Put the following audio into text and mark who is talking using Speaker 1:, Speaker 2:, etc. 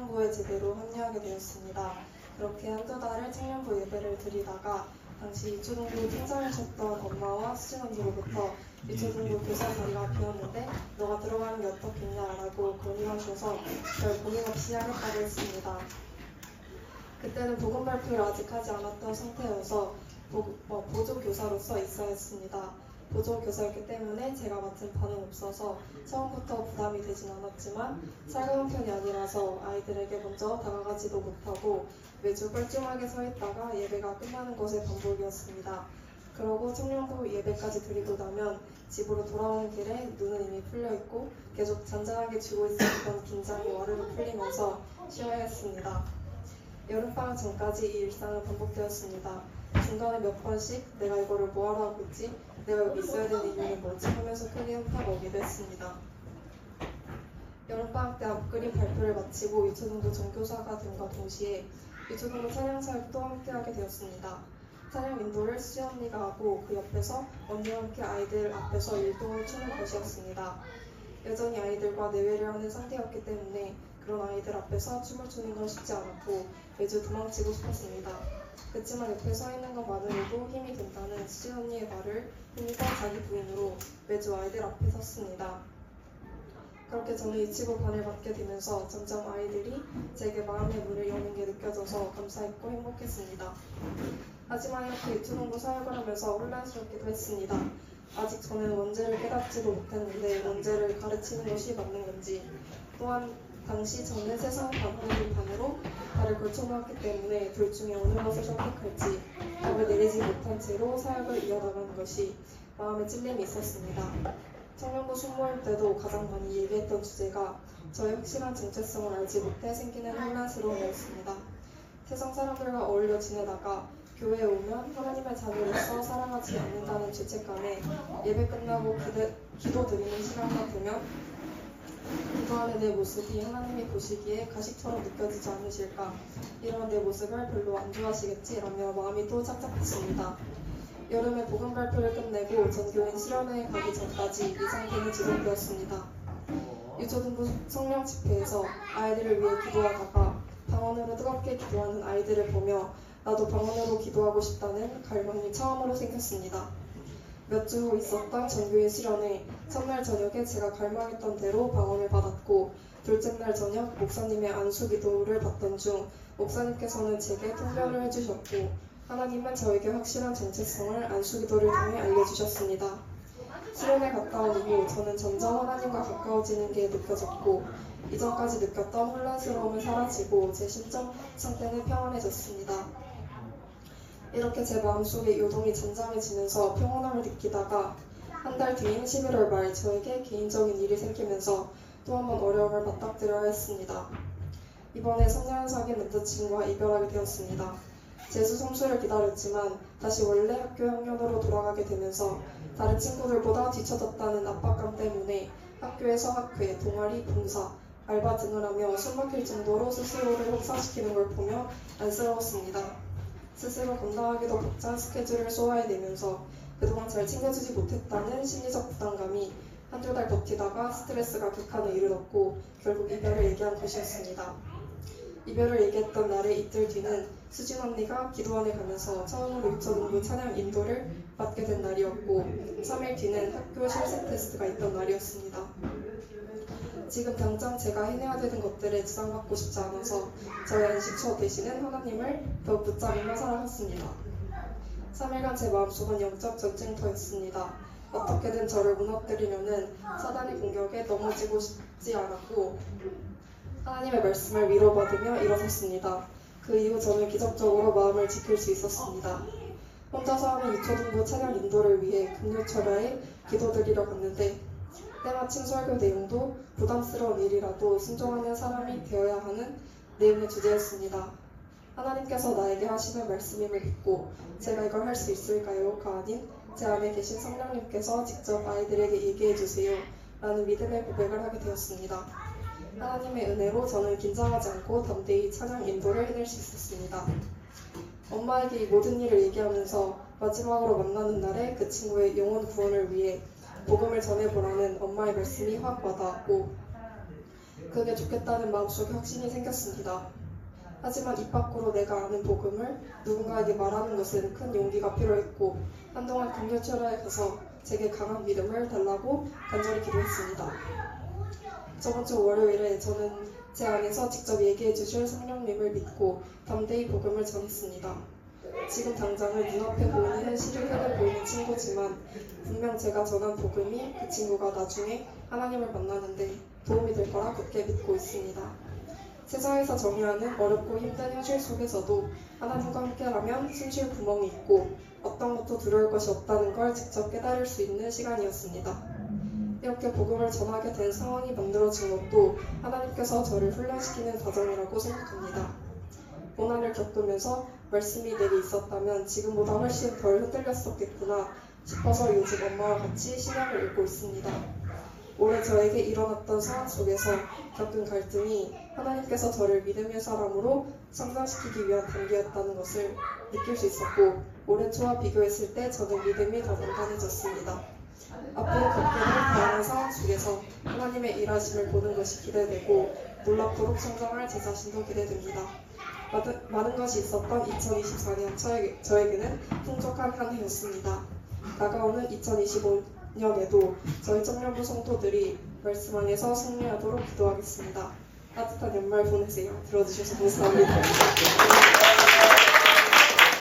Speaker 1: 청년부에 제대로 합류하게 되었습니다. 그렇게 한두 달을 청년부 예배를 드리다가 당시 유초등부 팀장이셨던 엄마와 수진 언니로부터 유초등부 교사 자리가 비었는데 너가 들어가는 게 어떻겠냐라고 건의하셔서 별 고민 없이 하겠다고 했습니다. 그때는 복음 발표를 아직 하지 않았던 상태여서 보조교사로서 있어야 했습니다. 보조교사였기 때문에 제가 맡은 바는 없어서 처음부터 부담이 되진 않았지만 살가운 편이 아니라서 아이들에게 먼저 다가가지도 못하고 매주 뻘쭘하게 서 있다가 예배가 끝나는 것의 반복이었습니다. 그러고 청년부 예배까지 드리고 나면 집으로 돌아오는 길에 눈은 이미 풀려있고 계속 잔잔하게 쥐고 있었던 긴장이 와르르 풀리면서 쉬어야 했습니다. 여름방학 전까지 이 일상은 반복되었습니다. 중간에 몇 번씩 내가 이거를 뭐하러 하고 있지? 내가 여기 있어야 되는 이유는 뭐지? 하면서 크게 현타가 오기도 했습니다. 여름방학 때 앞그림 발표를 마치고 유초등부 전교사가 됨과 동시에 유초등부 찬양사역도 함께하게 되었습니다. 찬양 인도를 수지 언니가 하고 그 옆에서 언니와 함께 아이들 앞에서 율동을 추는 것이었습니다. 여전히 아이들과 내외를 하는 상태였기 때문에 그런 아이들 앞에서 춤을 추는 건 쉽지 않았고 매주 도망치고 싶었습니다. 그렇지만 옆에 서 있는 것만으로도 힘이 된다는 수진 언니의 말을 힘입어 자기 부인으로 매주 아이들 앞에 섰습니다. 그렇게 저는 유치부 반을 맡게 되면서 점점 아이들이 제게 마음의 문을 여는 게 느껴져서 감사했고 행복했습니다. 하지만 이렇게 유초등부 사역을 하면서 혼란스럽기도 했습니다. 아직 저는 원죄를 깨닫지도 못했는데 원죄를 가르치는 것이 맞는 건지, 또한 당시 저는 세상 반으로 반으로 발을 걸쳐놓았기 때문에 둘 중에 어느 것을 선택할지 답을 내리지 못한 채로 사역을 이어나가는 것이 마음에 찔림이 있었습니다. 청년부 숙모임 때도 가장 많이 얘기했던 주제가 저의 확실한 정체성을 알지 못해 생기는 혼란스러움이었습니다. 세상 사람들과 어울려 지내다가 교회에 오면 하나님의 자녀로서 사랑하지 않는다는 죄책감에 예배 끝나고 기도 드리는 시간만 되면 기도하는 내 모습이 하나님이 보시기에 가식처럼 느껴지지 않으실까? 이런 내 모습을 별로 안 좋아하시겠지라며 마음이 또 착잡했습니다. 여름에 복음 발표를 끝내고 전교인 실현회에 가기 전까지 이 상태는 지속되었습니다. 유초등부 성령 집회에서 아이들을 위해 기도하다가 방언으로 뜨겁게 기도하는 아이들을 보며 나도 방언으로 기도하고 싶다는 갈망이 처음으로 생겼습니다. 몇 주 후 있었던 전교인 실현회 첫날 저녁에 제가 갈망했던 대로 방언을 받았고 둘째 날 저녁 목사님의 안수 기도를 받던 중 목사님께서는 제게 통변을 해주셨고 하나님은 저에게 확실한 정체성을 안수 기도를 통해 알려주셨습니다. 실현회 갔다 온 이후 저는 점점 하나님과 가까워지는 게 느껴졌고 이전까지 느꼈던 혼란스러움은 사라지고 제 심적 상태는 평안해졌습니다. 이렇게 제 마음속에 요동이 잔잔해지면서 평온함을 느끼다가 한 달 뒤인 11월 말 저에게 개인적인 일이 생기면서 또 한 번 어려움을 맞닥뜨려야 했습니다. 이번에 3년 사귄 남자친구와 이별하게 되었습니다. 재수 성수를 기다렸지만 다시 원래 학교 학년으로 돌아가게 되면서 다른 친구들보다 뒤처졌다는 압박감 때문에 학교에서 학회, 동아리, 봉사, 알바 등을 하며 숨막힐 정도로 스스로를 혹사시키는 걸 보며 안쓰러웠습니다. 스스로 감당하기도 벅찬 스케줄을 소화해내면서 그동안 잘 챙겨주지 못했다는 심리적 부담감이 한두 달 버티다가 스트레스가 극한에 이르렀고 결국 이별을 얘기한 것이었습니다. 이별을 얘기했던 날의 이틀 뒤는 수진 언니가 기도원에 가면서 처음으로 유초등부 찬양 인도를 맡게 된 날이었고 3일 뒤는 학교 실습 테스트가 있던 날이었습니다. 지금 당장 제가 해내야 되는 것들에 지장받고 싶지 않아서 저의 안식처 대신은 하나님을 더 붙잡으며 살아갔습니다. 3일간 제 마음속은 영적 전쟁터였습니다. 어떻게든 저를 무너뜨리려는 사단의 공격에 넘어지고 싶지 않았고 하나님의 말씀을 위로받으며 일어섰습니다. 그 이후 저는 기적적으로 마음을 지킬 수 있었습니다. 혼자서 하는 유초등부 찬양 인도를 위해 금요철야에 기도드리러 갔는데 때마침 설교 내용도 부담스러운 일이라도 순종하는 사람이 되어야 하는 내용의 주제였습니다. 하나님께서 나에게 하시는 말씀임을 믿고 제가 이걸 할 수 있을까요?가 아닌 제 안에 계신 성령님께서 직접 아이들에게 얘기해 주세요 라는 믿음의 고백을 하게 되었습니다. 하나님의 은혜로 저는 긴장하지 않고 담대히 찬양 인도를 해낼 수 있었습니다. 엄마에게 이 모든 일을 얘기하면서 마지막으로 만나는 날에 그 친구의 영혼 구원을 위해 복음을 전해보라는 엄마의 말씀이 확 와닿았고 그게 좋겠다는 마음속에 확신이 생겼습니다. 하지만 입 밖으로 내가 아는 복음을 누군가에게 말하는 것은 큰 용기가 필요했고 한동안 금요철야에 가서 제게 강한 믿음을 달라고 간절히 기도했습니다. 저번 주 월요일에 저는 제 안에서 직접 얘기해 주실 성령님을 믿고 담대히 복음을 전했습니다. 지금 당장은 눈앞에 보이는 현실이 흙에 보이는 친구지만 분명 제가 전한 복음이 그 친구가 나중에 하나님을 만나는데 도움이 될 거라 굳게 믿고 있습니다. 세상에서 정의하는 어렵고 힘든 현실 속에서도 하나님과 함께라면 숨쉴 구멍이 있고 어떤 것도 두려울 것이 없다는 걸 직접 깨달을 수 있는 시간이었습니다. 이렇게 복음을 전하게 된 상황이 만들어진 것도 하나님께서 저를 훈련시키는 과정이라고 생각합니다. 고난을 겪으면서 말씀이 내게 있었다면 지금보다 훨씬 덜 흔들렸었겠구나 싶어서 요즘 엄마와 같이 신약을 읽고 있습니다. 올해 저에게 일어났던 상황 속에서 겪은 갈등이 하나님께서 저를 믿음의 사람으로 성장시키기 위한 단계였다는 것을 느낄 수 있었고 올해 초와 비교했을 때 저는 믿음이 더 단단해졌습니다. 앞으로 겪게 될 다양한 상황 속에서 하나님의 일하심을 보는 것이 기대되고 놀랍도록 성장할 제 자신도 기대됩니다. 많은 것이 있었던 2024년 저에게는 풍족한 한 해였습니다. 다가오는 2025년에도 저희 청년부 성도들이 말씀 안에서 승리하도록 기도하겠습니다. 따뜻한 연말 보내세요. 들어주셔서 감사합니다.